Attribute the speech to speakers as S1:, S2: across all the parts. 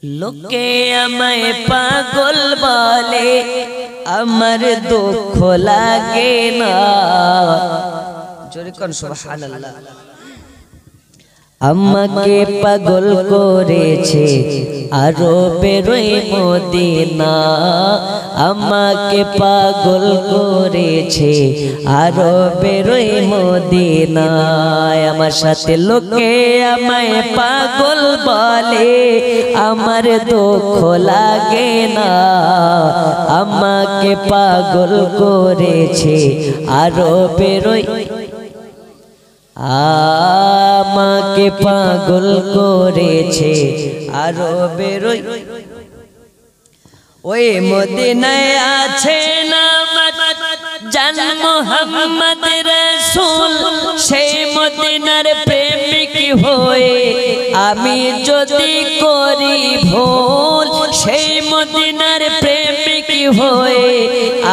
S1: লোকে আমায় পাগল বলে, আমার দুঃখ লাগে না। জোরে কোন সুবহানাল্লাহ। আমাকে পাগল করেছে আরবের মদিনা, আমাকে পাগল করেছে আরবের মদিনায়। আমার সাথে লোকে আমায় পাগল বলে, আমার দুঃখ লাগে না। আমাকে পাগল করেছে আরবের, আমাকে পাগল করেছে আরবের ওই মদিনায় আছে নামাজ জান মুহাম্মদ রাসূল। সেই মদিনার প্রেমিক হয়ে আমি যদি করি ভুল, সেই মদিনার প্রেমিক হয়ে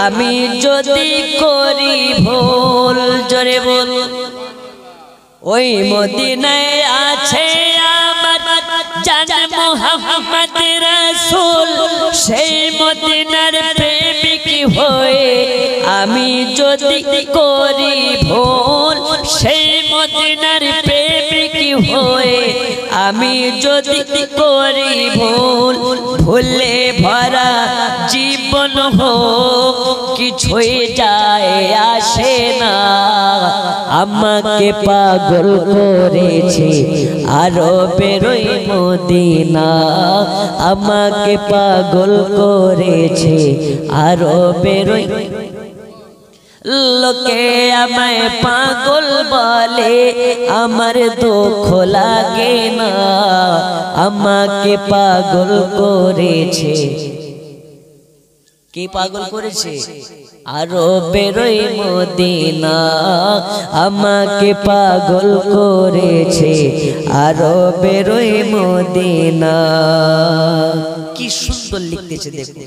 S1: আমি যদি করি ভুল, জোরে বল। ওই মদিনায় আছে আমার জান মুহাম্মদ রাসূল। সেই মদিনার প্রেমিক হয়ে আমি যদি করি ভুল, সেই মদিনার প্রেমিক হয়ে আমি যদি করি ভুল। ভুলে ভরা জীবন হোক কিছুই যায় আসে না। আমাকে পাগল করেছে আরবের মদিনা, আমাকে পাগল করেছে আরবের। লোকে আমায় পাগল বলে, আমার দুঃখ লাগে না। আমাকে পাগল করেছে, কে পাগল করেছে? আরবের মদিনা, আমাকে পাগল করেছে আরবের মদিনা। কি সুন্দর লিখতেছে দেখো।